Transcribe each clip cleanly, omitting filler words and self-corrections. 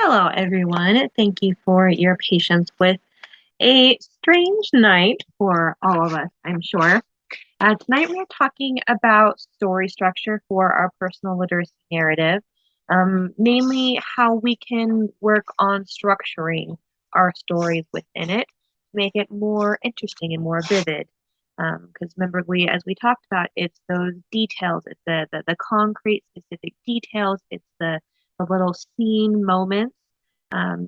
Hello, everyone. Thank you for your patience with a strange night for all of us, I'm sure. Tonight, we're talking about story structure for our personal literacy narrative, namely how we can work on structuring our stories within it to make it more interesting and more vivid. Because remember, as we talked about, it's those details, it's the concrete, specific details, it's the little scene moments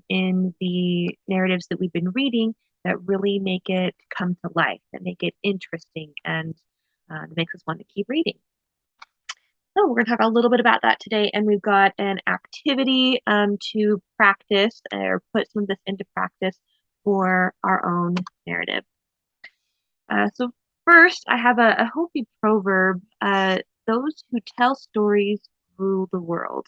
in the narratives that we've been reading that really make it come to life, that make it interesting, and it makes us want to keep reading. So we're going to talk a little bit about that today, and we've got an activity to practice or put some of this into practice for our own narrative. So first, I have a Hopi proverb, those who tell stories rule the world.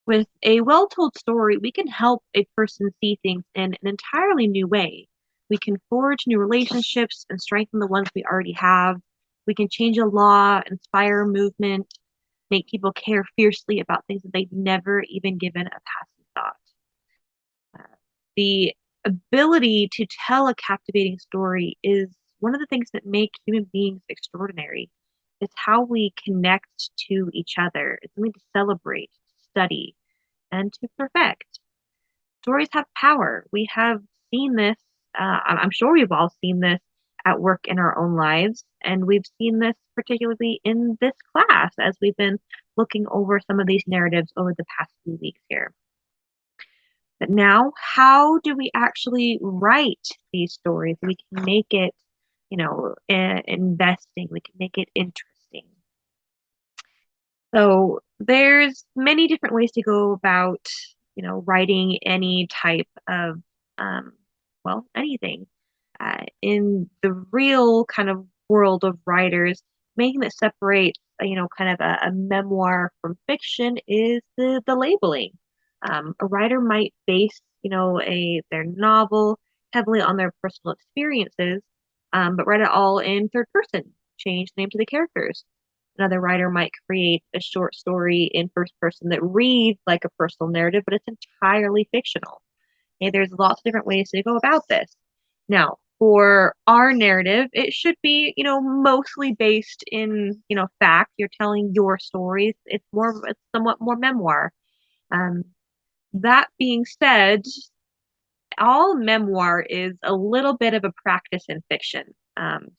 With a well-told story, we can help a person see things in an entirely new way. We can forge new relationships and strengthen the ones we already have. We can change a law, inspire a movement, make people care fiercely about things that they've never even given a passing thought. The ability to tell a captivating story is one of the things that make human beings extraordinary. It's how we connect to each other. It's something to celebrate, study, and to perfect. Stories have power. We have seen this, I'm sure we've all seen this at work in our own lives, and we've seen this particularly in this class as we've been looking over some of these narratives over the past few weeks here. But now, how do we actually write these stories? We can make it, investing. We can make it interesting. So there's many different ways to go about, writing any type of, anything. In the real kind of world of writers, making that separate, kind of a memoir from fiction is the labeling. A writer might base, their novel heavily on their personal experiences, but write it all in third person, change the names of the characters. Another writer might create a short story in first person that reads like a personal narrative, but it's entirely fictional. Okay, there's lots of different ways to go about this. Now, for our narrative, it should be, mostly based in, fact. You're telling your stories. It's somewhat more memoir. Um, that being said, all memoir is a little bit of a practice in fiction,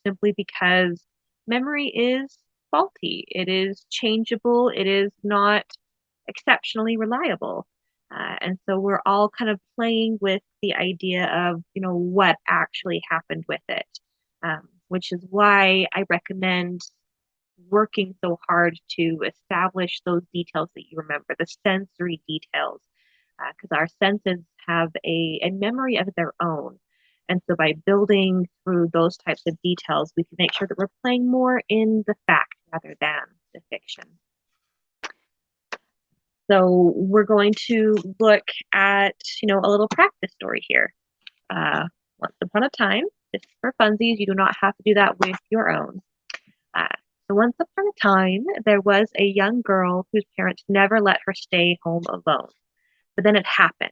simply because memory is faulty. It is changeable. It is not exceptionally reliable. And so we're all kind of playing with the idea of, what actually happened with it, which is why I recommend working so hard to establish those details that you remember, the sensory details, because our senses have a memory of their own. And so by building through those types of details, we can make sure that we're playing more in the fact rather than the fiction. So we're going to look at, a little practice story here. Once upon a time, just for funsies, you do not have to do that with your own. So once upon a time, there was a young girl whose parents never let her stay home alone. But then it happened.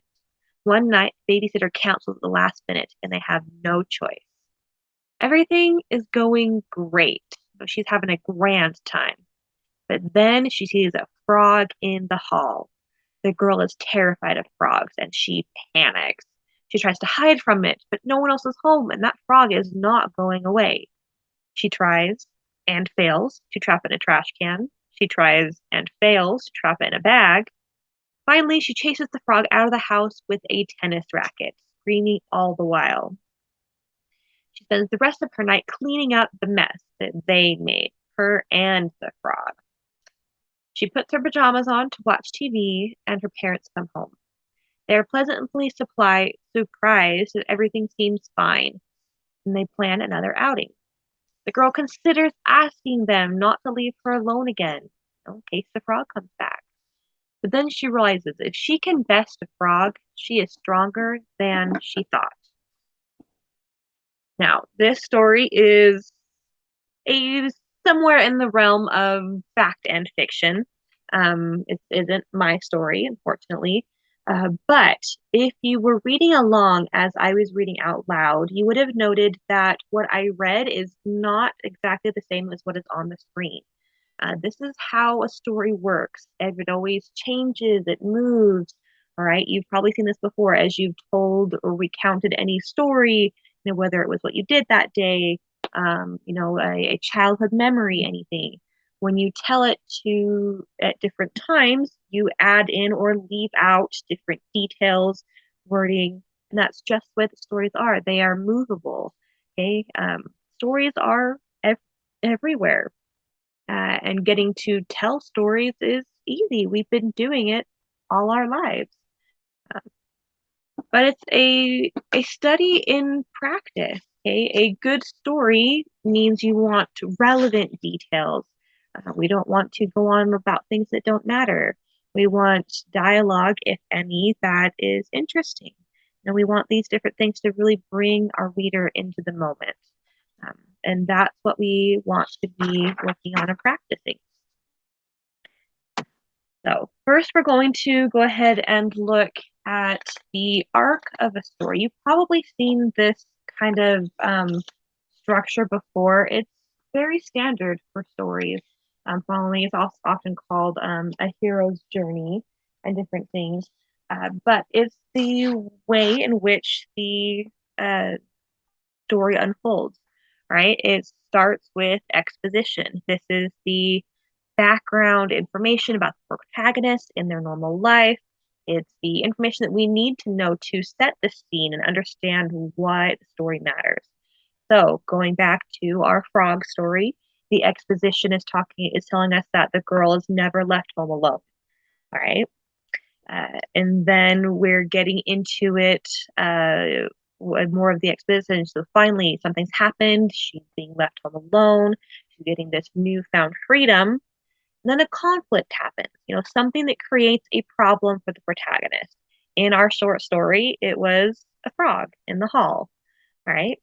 One night, babysitter cancels at the last minute, and they have no choice. Everything is going great. She's having a grand time. But then she sees a frog in the hall. The girl is terrified of frogs, and she panics. She tries to hide from it, but no one else is home, and that frog is not going away. She tries and fails to trap it in a trash can. She tries and fails to trap it in a bag. Finally, she chases the frog out of the house with a tennis racket, screaming all the while. She spends the rest of her night cleaning up the mess that they made, her and the frog. She puts her pajamas on to watch TV, and her parents come home. They are pleasantly surprised that everything seems fine, and they plan another outing. The girl considers asking them not to leave her alone again, in case the frog comes back. But then she realizes if she can best a frog, she is stronger than she thought. Now, this story is somewhere in the realm of fact and fiction. It isn't my story, unfortunately, But if you were reading along as I was reading out loud, you would have noted that what I read is not exactly the same as what is on the screen. This is how a story works. It always changes, it moves. All right. You've probably seen this before as you've told or recounted any story, whether it was what you did that day, a childhood memory, anything. When you tell it to at different times, you add in or leave out different details, wording, and that's just what stories are. They are movable. Okay. Stories are everywhere. And getting to tell stories is easy. We've been doing it all our lives. Uh, but it's a study in practice. Okay? A good story means you want relevant details. We don't want to go on about things that don't matter. We want dialogue, if any, that is interesting. And we want these different things to really bring our reader into the moment. And that's what we want to be working on and practicing. So first, we're going to go ahead and look at the arc of a story. You've probably seen this kind of structure before. It's very standard for stories. Following is also often called a hero's journey and different things. But it's the way in which the uh, story unfolds, right? It starts with exposition. This is the background information about the protagonist in their normal life. It's the information that we need to know to set the scene and understand why the story matters. So, going back to our frog story, the exposition is telling us that the girl is never left home alone. All right. And then we're getting into it more of the exposition. So finally, something's happened. She's being left home alone. She's getting this newfound freedom. And then a conflict happens, something that creates a problem for the protagonist. In our short story, it was a frog in the hall, right?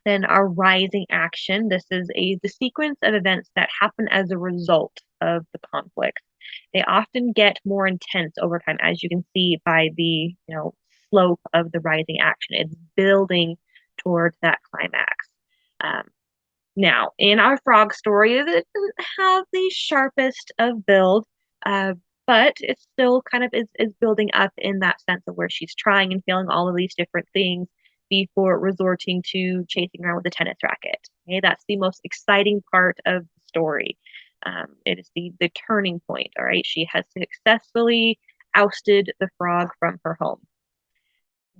Then our rising action. This is the sequence of events that happen as a result of the conflict. They often get more intense over time, as you can see by the slope of the rising action. It's building towards that climax. Um, Now, in our frog story, it doesn't have the sharpest of build, uh, but it still kind of is building up in that sense of where she's trying and feeling all of these different things before resorting to chasing around with a tennis racket. Okay, that's the most exciting part of the story. It is the turning point. All right, she has successfully ousted the frog from her home.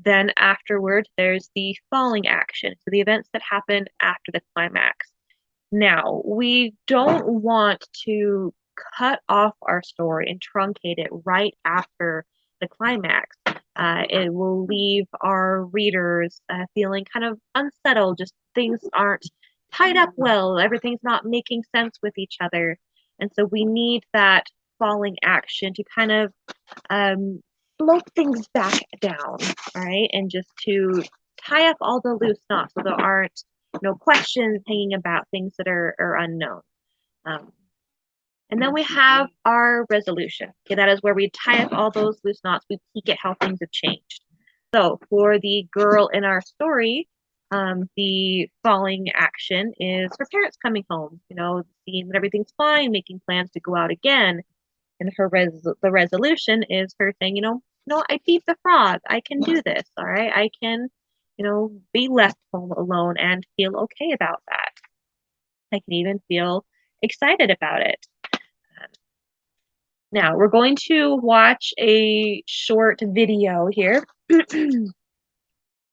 Then afterward, there's the falling action, so the events that happen after the climax. Now, we don't want to cut off our story and truncate it right after the climax. It will leave our readers feeling kind of unsettled, just things aren't tied up well, everything's not making sense with each other. And so we need that falling action to kind of slope things back down, right? And just to tie up all the loose knots so there aren't no questions hanging about things that are unknown. Um, and then we have our resolution. Okay, that is where we tie up all those loose knots. We peek at how things have changed. So for the girl in our story, the falling action is her parents coming home, seeing that everything's fine, making plans to go out again. And the resolution is her saying, no, I beat the frog. I can do this. All right. I can, be left home alone and feel okay about that. I can even feel excited about it. Now we're going to watch a short video here.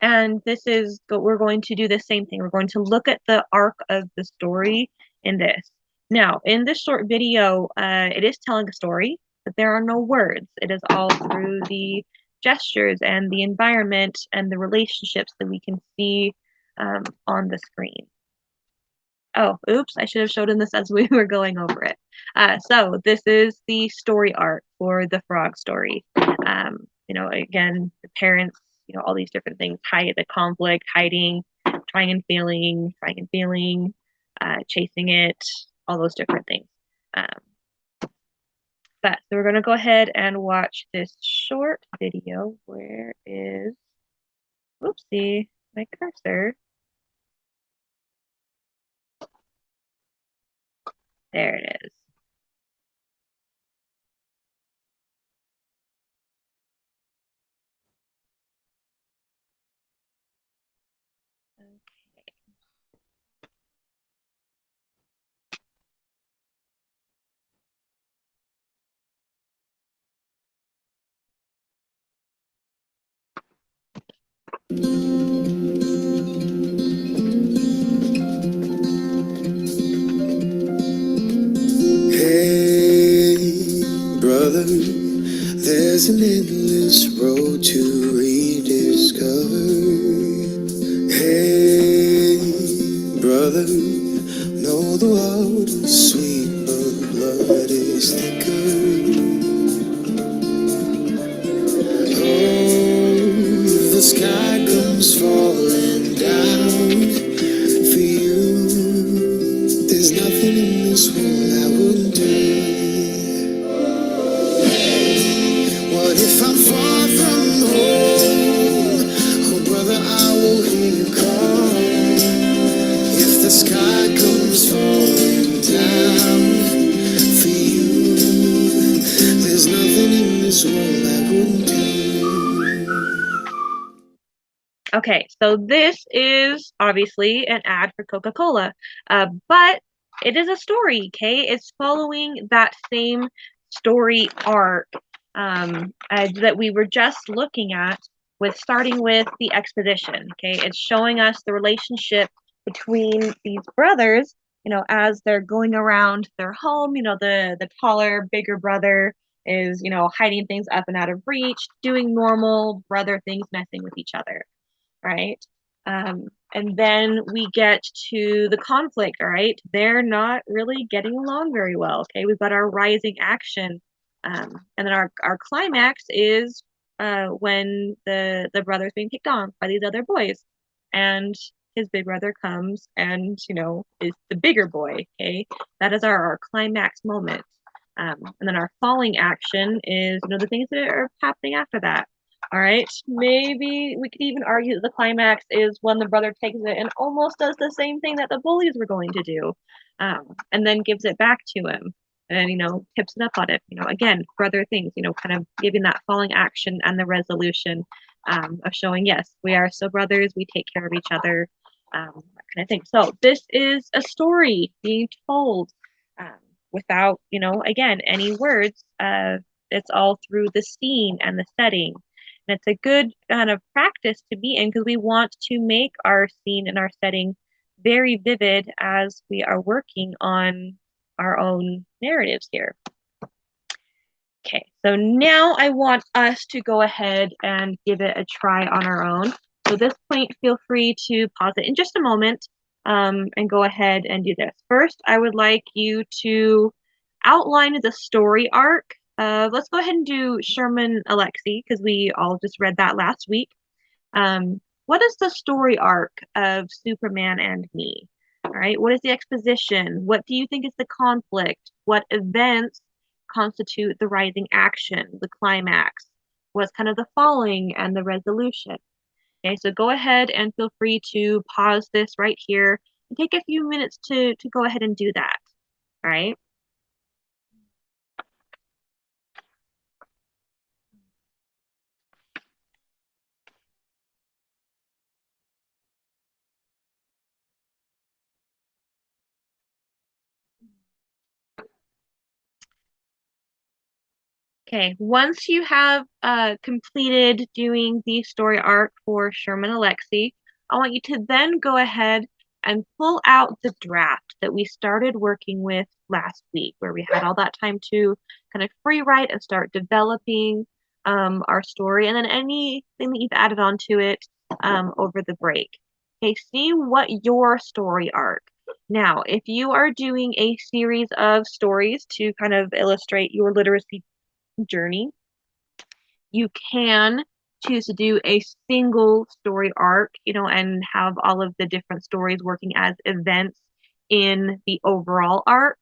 And we're going to do the same thing. We're going to look at the arc of the story in this. Now, in this short video, it is telling a story, but there are no words. It is all through the gestures and the environment and the relationships that we can see on the screen. Oh, oops, I should have showed him this as we were going over it. So this is the story arc for the frog story. Again, the parents, all these different things, hide the conflict, hiding, trying and failing, chasing it, all those different things. Um, But so we're gonna go ahead and watch this short video. Where is, oopsie, my cursor? There it is. Hey, brother, there's an endless road to rediscover. Hey, brother, know the water's sweet, but blood is thicker. Oh, the sky comes falling down for you. There's nothing in this world I wouldn't do. What if I'm far from home? Oh, brother, I will hear you call. If the sky comes falling down for you, there's nothing in this world I wouldn't do. Okay, so this is obviously an ad for Coca-Cola, but it is a story, okay? It's following that same story arc that we were just looking at, with starting with the exposition, okay? It's showing us the relationship between these brothers, as they're going around their home. The taller, bigger brother is, hiding things up and out of reach, doing normal brother things, messing with each other, right? And then we get to the conflict, all right? They're not really getting along very well, okay? We've got our rising action. And then our climax is when the brother's being picked on by these other boys. And his big brother comes and, is the bigger boy, okay? That is our climax moment. And then our falling action is, the things that are happening after that. All right, maybe we could even argue that the climax is when the brother takes it and almost does the same thing that the bullies were going to do, and then gives it back to him and, tips it up on it. Again, brother things, kind of giving that falling action and the resolution, of showing, yes, we are still brothers, we take care of each other, that kind of thing. So this is a story being told, um, without, again, any words. It's all through the scene and the setting. And it's a good kind of practice to be in, because we want to make our scene and our setting very vivid as we are working on our own narratives here. Okay, so now I want us to go ahead and give it a try on our own. So at this point, feel free to pause it in just a moment, and go ahead and do this. First, I would like you to outline the story arc. Let's go ahead and do Sherman Alexie, because we all just read that last week. What is the story arc of Superman and Me? All right, what is the exposition? What do you think is the conflict? What events constitute the rising action, the climax? What's kind of the falling and the resolution? Okay, so go ahead and feel free to pause this right here and take a few minutes to go ahead and do that. All right. Okay, once you have completed doing the story arc for Sherman Alexie, I want you to then go ahead and pull out the draft that we started working with last week, where we had all that time to kind of free write and start developing our story, and then anything that you've added onto it over the break. Okay, see what your story arc. Now, if you are doing a series of stories to kind of illustrate your literacy journey, you can choose to do a single story arc, and have all of the different stories working as events in the overall arc.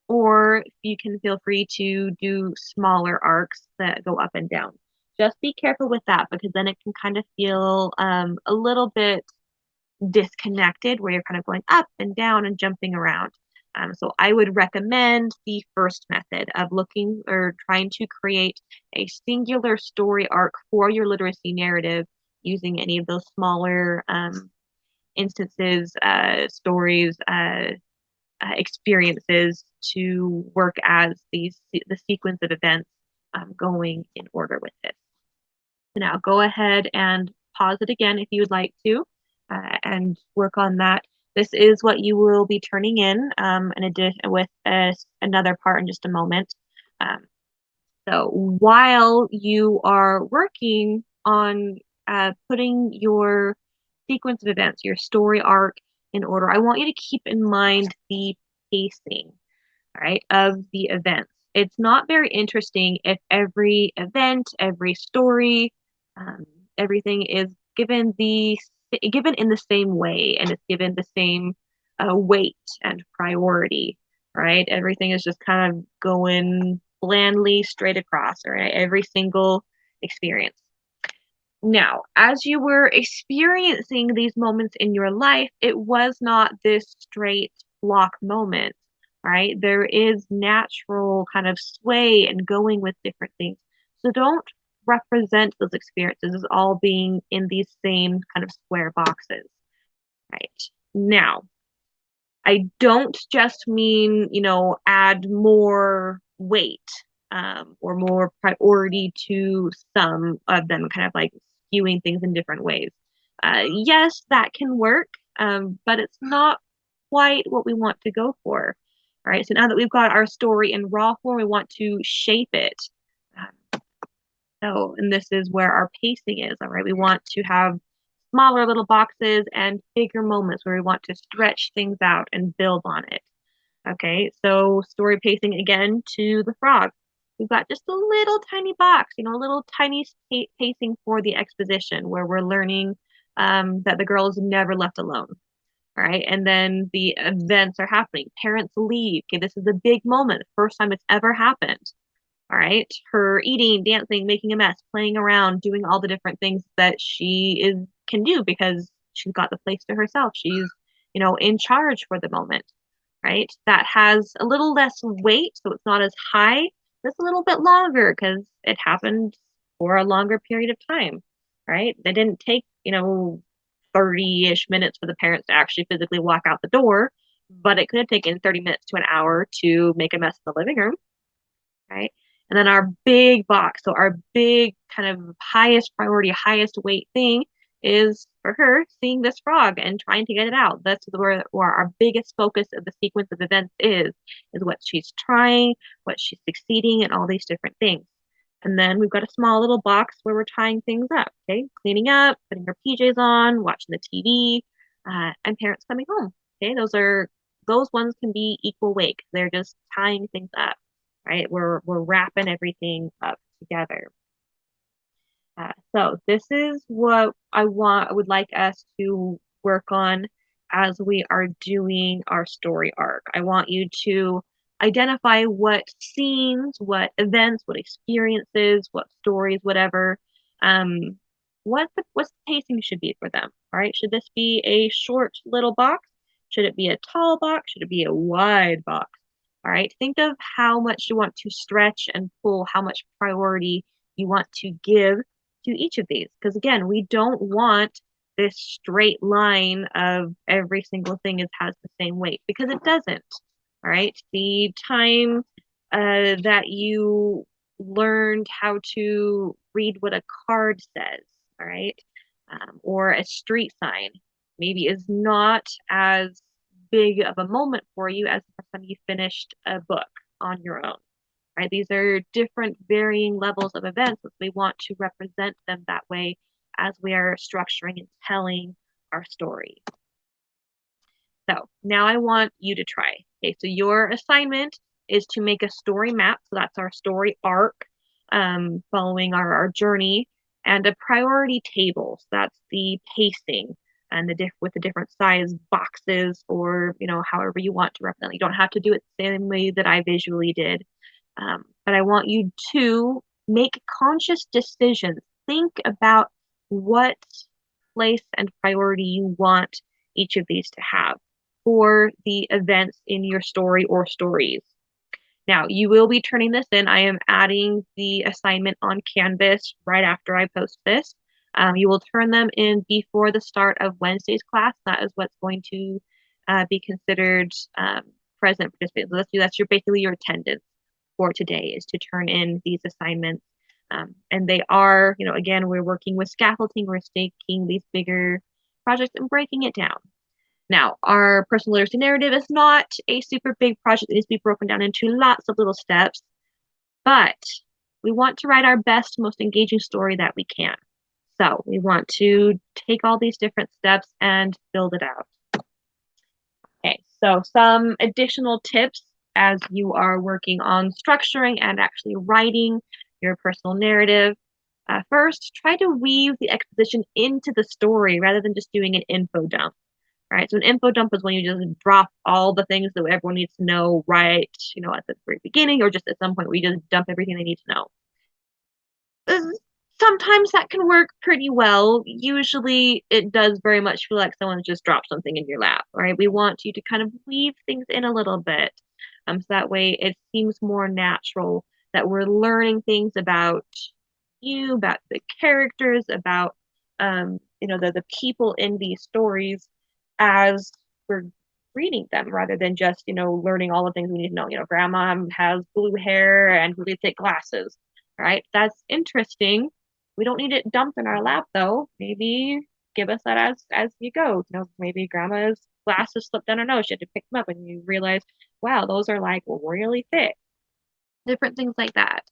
or you can feel free to do smaller arcs that go up and down. Just be careful with that because then it can kind of feel a little bit disconnected where you're kind of going up and down and jumping around. So I would recommend the first method of looking or trying to create a singular story arc for your literacy narrative using any of those smaller instances, stories, experiences to work as the sequence of events going in order with it. So now go ahead and pause it again if you would like to and work on that. This is what you will be turning in addition with another part in just a moment. Um, so while you are working on putting your sequence of events, your story arc in order, I want you to keep in mind the pacing, all right, of the events. It's not very interesting if every event, every story, um, everything is given in the same way and it's given the same weight and priority, right? Everything is just kind of going blandly straight across, right? Every single experience. Now, as you were experiencing these moments in your life, it was not this straight block moment, right? There is natural kind of sway and going with different things. So don't represent those experiences as all being in these same kind of square boxes, right? Now, I don't just mean, add more weight or more priority to some of them, kind of like skewing things in different ways. Yes, that can work, but it's not quite what we want to go for. All right, so now that we've got our story in raw form, we want to shape it. And this is where our pacing is. All right, we want to have smaller little boxes and bigger moments where we want to stretch things out and build on it. Okay, so story pacing again to the frog. We've got just a little tiny box, a little tiny pacing for the exposition where we're learning that the girl is never left alone. All right, and then the events are happening. Parents leave. Okay, this is a big moment, first time it's ever happened. All right, her eating, dancing, making a mess, playing around, doing all the different things that she is can do because she's got the place to herself. She's, in charge for the moment, right? That has a little less weight, so it's not as high. It's a little bit longer because it happened for a longer period of time, right? They didn't take, 30-ish minutes for the parents to actually physically walk out the door, but it could have taken 30 minutes to an hour to make a mess in the living room, right? And then our big box, so our big kind of highest priority, highest weight thing is for her seeing this frog and trying to get it out. That's where our biggest focus of the sequence of events is what she's trying, what she's succeeding, and all these different things. And then we've got a small little box where we're tying things up, okay? Cleaning up, putting her PJs on, watching the TV, and parents coming home. Okay, those ones can be equal weight. They're just tying things up, right? We're wrapping everything up together. So this is what I would like us to work on as we are doing our story arc. I want you to identify what scenes, what events, what experiences, what stories, whatever, um, what's the pacing should be for them. All right, should this be a short little box? Should it be a tall box? Should it be a wide box? All right, think of how much you want to stretch and pull, how much priority you want to give to each of these. Because again, we don't want this straight line of every single thing has the same weight because it doesn't. All right. The time that you learned how to read what a card says, all right, or a street sign, maybe is not as big of a moment for you as the time you finished a book on your own, right? These are different varying levels of events, but we want to represent them that way as we are structuring and telling our story. So now I want you to try. Okay, so your assignment is to make a story map. So that's our story arc, following our journey, and a priority table. So that's the pacing. and with the different size boxes, or however you want to represent. You don't have to do it the same way that I visually did. But I want you to make conscious decisions. Think about what place and priority you want each of these to have for the events in your story or stories. Now, you will be turning this in. I am adding the assignment on Canvas right after I post this. You will turn them in before the start of Wednesday's class. That is what's going to be considered present participants. So that's basically your attendance for today, is to turn in these assignments. And they are, again, we're working with scaffolding. We're taking these bigger projects and breaking it down. Now, our personal literacy narrative is not a super big project that needs to be broken down into lots of little steps, but we want to write our best, most engaging story that we can. So we want to take all these different steps and build it out. Okay, so some additional tips as you are working on structuring and actually writing your personal narrative. First, try to weave the exposition into the story rather than just doing an info dump. Right. So an info dump is when you just drop all the things that everyone needs to know right, at the very beginning, or just at some point where you just dump everything they need to know. Sometimes that can work pretty well. Usually it does very much feel like someone just dropped something in your lap, right? We want you to kind of weave things in a little bit. So that way it seems more natural that we're learning things about you, about the characters, about the people in these stories as we're reading them, rather than just learning all the things we need to know. Grandma has blue hair and really thick glasses, right? That's interesting. We don't need it dumped in our lap, though. Maybe give us that as you go. Maybe grandma's glasses slipped down her nose. She had to pick them up, and you realize, wow, those are like really thick. Different things like that.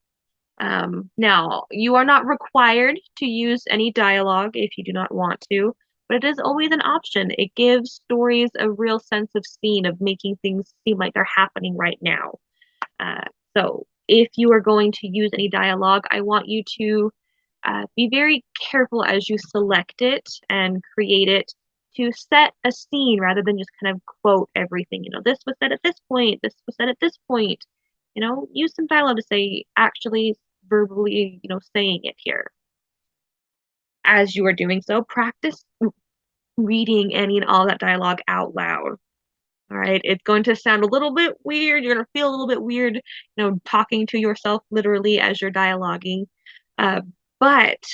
Now, you are not required to use any dialogue if you do not want to, but it is always an option. It gives stories a real sense of scene, of making things seem like they're happening right now. Uh, so if you are going to use any dialogue, I want you to be very careful as you select it and create it to set a scene rather than just kind of quote everything. This was said at this point, this was said at this point. Use some dialogue to say, actually verbally, saying it here. As you are doing so, practice reading any and all that dialogue out loud. All right, it's going to sound a little bit weird. You're going to feel a little bit weird, talking to yourself literally as you're dialoguing. But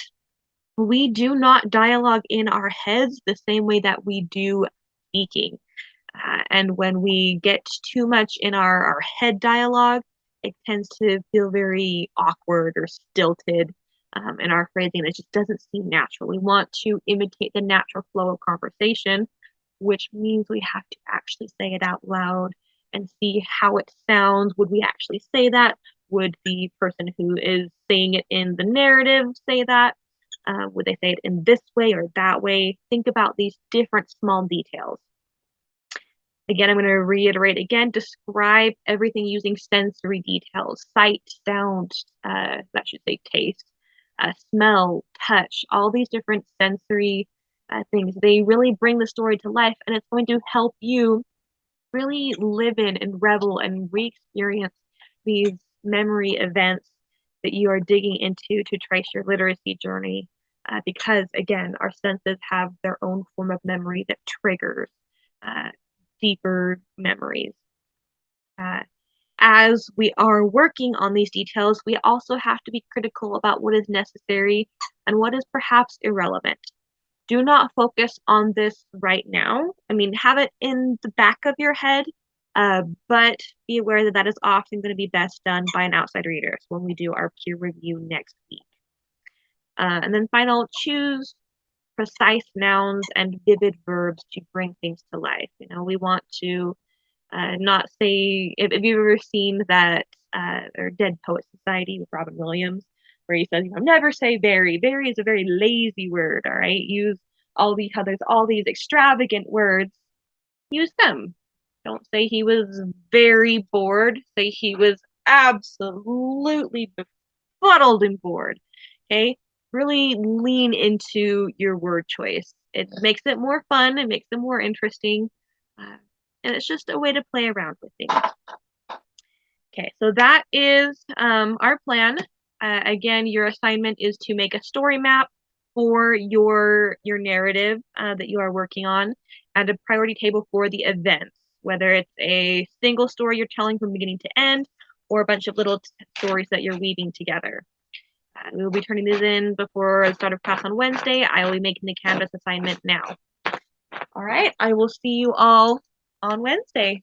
we do not dialogue in our heads the same way that we do speaking. And when we get too much in our head dialogue, it tends to feel very awkward or stilted in our phrasing. It just doesn't seem natural. We want to imitate the natural flow of conversation, which means we have to actually say it out loud and see how it sounds. Would we actually say that? Would the person who is saying it in the narrative say that? Would they say it in this way or that way? Think about these different small details. Again, I'm going to reiterate again, describe everything using sensory details, sight, sound, that should say taste, smell, touch, all these different sensory things. They really bring the story to life, and it's going to help you really live in and revel and re-experience these memory events that you are digging into to trace your literacy journey. Because again, our senses have their own form of memory that triggers uh, deeper memories. Uh, as we are working on these details, we also have to be critical about what is necessary and what is perhaps irrelevant. Do not focus on this right now. I mean, have it in the back of your head, but be aware that that is often going to be best done by an outside reader when we do our peer review next week. And then final, choose precise nouns and vivid verbs to bring things to life. We want to not say, if you've ever seen that, or Dead Poet Society with Robin Williams, where he says, never say very. Very is a very lazy word, all right? Use there's all these extravagant words. Use them. Don't say he was very bored. Say he was absolutely befuddled and bored. Okay? Really lean into your word choice. It makes it more fun. It makes it more interesting. And it's just a way to play around with things. Okay, so that is our plan. Again, your assignment is to make a story map for your narrative that you are working on, and a priority table for the events, whether it's a single story you're telling from beginning to end, or a bunch of little stories that you're weaving together. We will be turning these in before the start of class on Wednesday. I will be making the Canvas assignment now. All right, I will see you all on Wednesday.